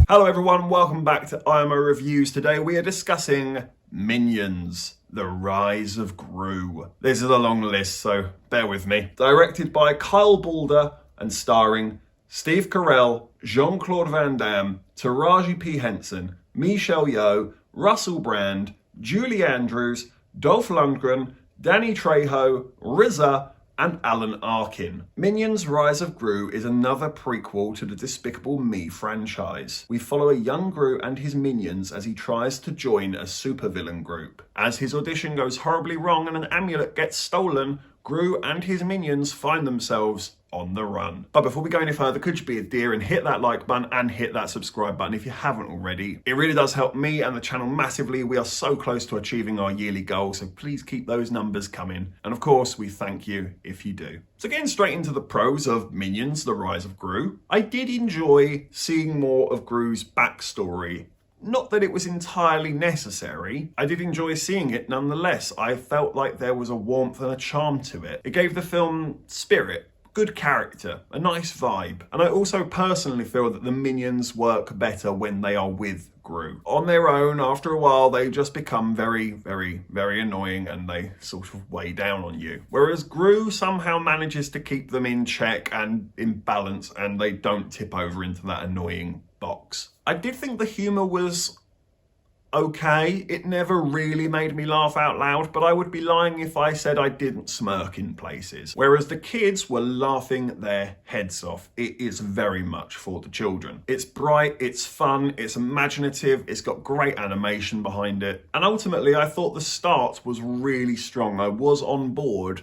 Hello everyone, welcome back to IMO Reviews. Today we are discussing Minions, The Rise of Gru. This is a long list, so bear with me. Directed by Kyle Balder and starring Steve Carrell, Jean-Claude Van Damme, Taraji P Henson, Michelle Yeoh, Russell Brand, Julie Andrews, Dolph Lundgren, Danny Trejo, RZA, and Alan Arkin. Minions Rise of Gru is another prequel to the Despicable Me franchise. We follow a young Gru and his minions as he tries to join a supervillain group. As his audition goes horribly wrong and an amulet gets stolen, Gru and his minions find themselves on the run. But before we go any further, could you be a dear and hit that like button and hit that subscribe button if you haven't already? It really does help me and the channel massively. We are so close to achieving our yearly goal, so please keep those numbers coming. And of course, we thank you if you do. So getting straight into the pros of Minions, The Rise of Gru, I did enjoy seeing more of Gru's backstory. Not that it was entirely necessary, I did enjoy seeing it nonetheless. I felt like there was a warmth and a charm to it. It gave the film spirit, good character, a nice vibe. And I also personally feel that the minions work better when they are with Gru. On their own, after a while, they just become very, very, very annoying and they sort of weigh down on you. Whereas Gru somehow manages to keep them in check and in balance and they don't tip over into that annoying box. I did think the humour was okay. It never really made me laugh out loud, but I would be lying if I said I didn't smirk in places. Whereas the kids were laughing their heads off. It is very much for the children. It's bright, it's fun, it's imaginative, it's got great animation behind it. And ultimately, I thought the start was really strong. I was on board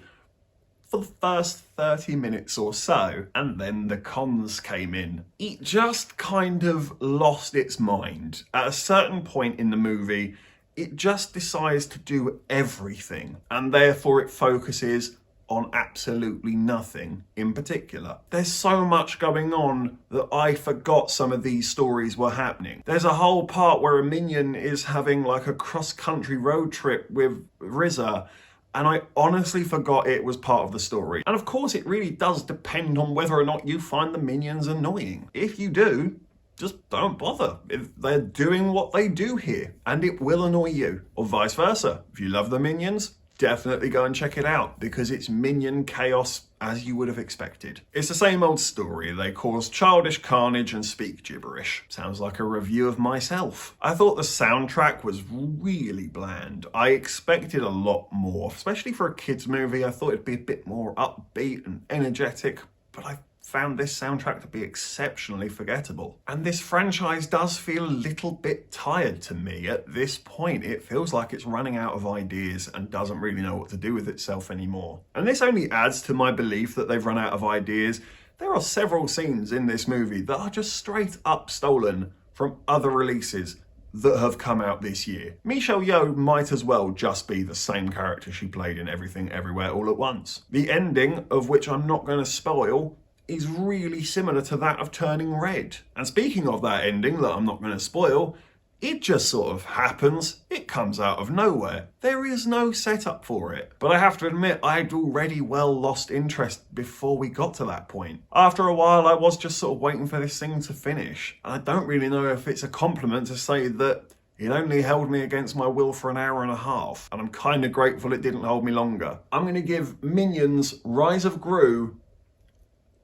for the first 30 minutes or so, and then the cons came in. It just kind of lost its mind. At a certain point in the movie, it just decides to do everything, and therefore it focuses on absolutely nothing in particular. There's so much going on that I forgot some of these stories were happening. There's a whole part where a minion is having like a cross-country road trip with RZA, and I honestly forgot it was part of the story. And of course, it really does depend on whether or not you find the minions annoying. If you do, just don't bother. If they're doing what they do here, and it will annoy you. Or vice versa. If you love the minions, definitely go and check it out, because it's minion chaos as you would have expected. It's the same old story. They cause childish carnage and speak gibberish. Sounds like a review of myself. I thought the soundtrack was really bland. I expected a lot more, especially for a kids movie. I thought it'd be a bit more upbeat and energetic, but I found this soundtrack to be exceptionally forgettable. And this franchise does feel a little bit tired to me. At this point, it feels like it's running out of ideas and doesn't really know what to do with itself anymore. And this only adds to my belief that they've run out of ideas. There are several scenes in this movie that are just straight up stolen from other releases that have come out this year. Michelle Yeoh might as well just be the same character she played in Everything Everywhere All at Once. The ending, of which I'm not going to spoil, is really similar to that of Turning Red. And speaking of that ending that I'm not going to spoil, it just sort of happens. It comes out of nowhere. There is no setup for it. But I have to admit, I'd already well lost interest before we got to that point. After a while, I was just sort of waiting for this thing to finish. And I don't really know if it's a compliment to say that it only held me against my will for an hour and a half. And I'm kind of grateful it didn't hold me longer. I'm going to give Minions Rise of Gru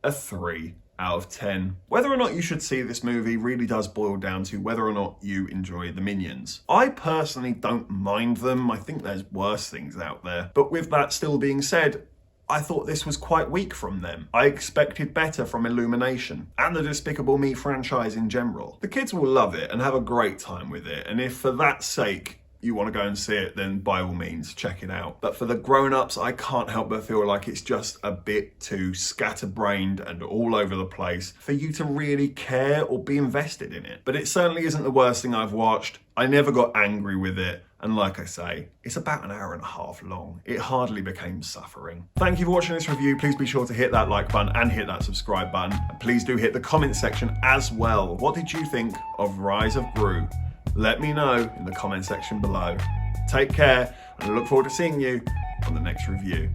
a 3 out of 10. Whether or not you should see this movie really does boil down to whether or not you enjoy the minions. I personally don't mind them. I think there's worse things out there. But with that still being said, I thought this was quite weak from them. I expected better from Illumination and the Despicable Me franchise in general. The kids will love it and have a great time with it. And if for that sake you want to go and see it, then by all means, check it out. But for the grown-ups, I can't help but feel like it's just a bit too scatterbrained and all over the place for you to really care or be invested in it. But it certainly isn't the worst thing I've watched. I never got angry with it. And like I say, it's about an hour and a half long. It hardly became suffering. Thank you for watching this review. Please be sure to hit that like button and hit that subscribe button. And please do hit the comment section as well. What did you think of Rise of Gru? Let me know in the comment section below. Take care, and I look forward to seeing you on the next review.